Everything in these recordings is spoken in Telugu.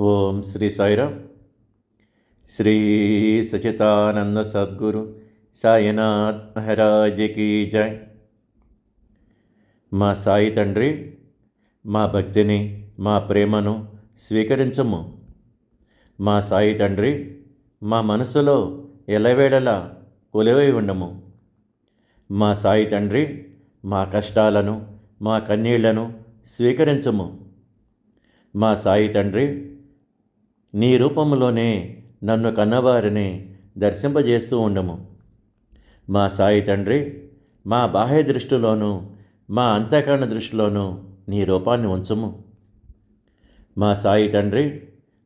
ఓం శ్రీ సాయిరామ్. శ్రీ సచితానంద సద్గురు సాయినాథ్ మహారాజ్కి జై. మా సాయి తండ్రి, మా భక్తిని, మా ప్రేమను స్వీకరించము. మా సాయి తండ్రి, మా మనసులో ఎల్లవేళలా కొలువై ఉండము. మా సాయి తండ్రి, మా కష్టాలను, మా కన్నీళ్లను స్వీకరించము. మా సాయి తండ్రి, నీ రూపంలోనే నన్ను కన్నవారిని దర్శింపజేస్తూ ఉండము. మా సాయి తండ్రి, మా బాహ్య దృష్టిలోనూ మా అంతఃకరణ దృష్టిలోనూ నీ రూపాన్ని ఉంచుము. మా సాయి తండ్రి,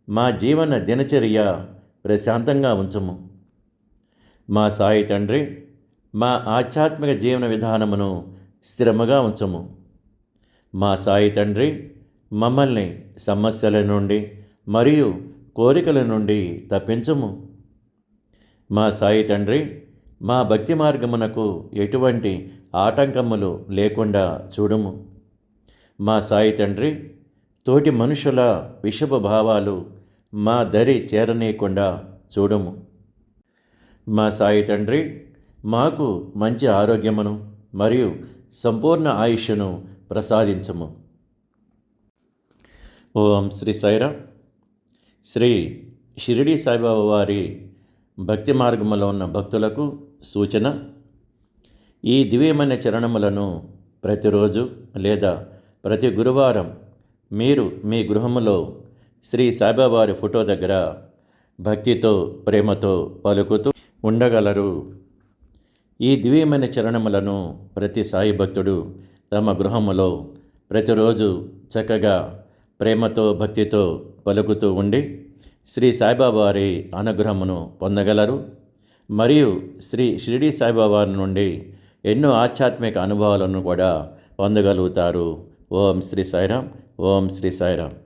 మా జీవన దినచర్య ప్రశాంతంగా ఉంచుము. మా సాయి తండ్రి, మా ఆధ్యాత్మిక జీవన విధానమును స్థిరముగా ఉంచుము. మా సాయి తండ్రి, మమ్మల్ని సమస్యల నుండి మరియు కోరికల నుండి తప్పించుము. మా సాయి తండ్రి, మా భక్తి మార్గమునకు ఎటువంటి ఆటంకములు లేకుండా చూడుము. మా సాయి తండ్రి, తోటి మనుషుల విషపు భావాలు మా దరి చేరనీయకుండా చూడుము. మా సాయి తండ్రి, మాకు మంచి ఆరోగ్యమును మరియు సంపూర్ణ ఆయుష్ను ప్రసాదించము. ఓం శ్రీ సాయిరామ్. శ్రీ షిరిడి సాయిబాబా వారి భక్తి మార్గములో ఉన్న భక్తులకు సూచన. ఈ దివ్యమైన చరణములను ప్రతిరోజు లేదా ప్రతి గురువారం మీరు మీ గృహములో శ్రీ సాయిబాబా వారి ఫోటో దగ్గర భక్తితో, ప్రేమతో పలుకుతూ ఉండగలరు. ఈ దివ్యమైన చరణములను ప్రతి సాయి భక్తుడు తమ గృహములో ప్రతిరోజు చక్కగా ప్రేమతో, భక్తితో పలుకుతూ ఉండి శ్రీ సాయిబాబా వారి అనుగ్రహమును పొందగలరు. మరియు శ్రీ షిరిడి సాయిబాబా నుండి ఎన్నో ఆధ్యాత్మిక అనుభవాలను కూడా పొందగలుగుతారు. ఓం శ్రీ సాయిరామ్. ఓం శ్రీ సాయిరామ్.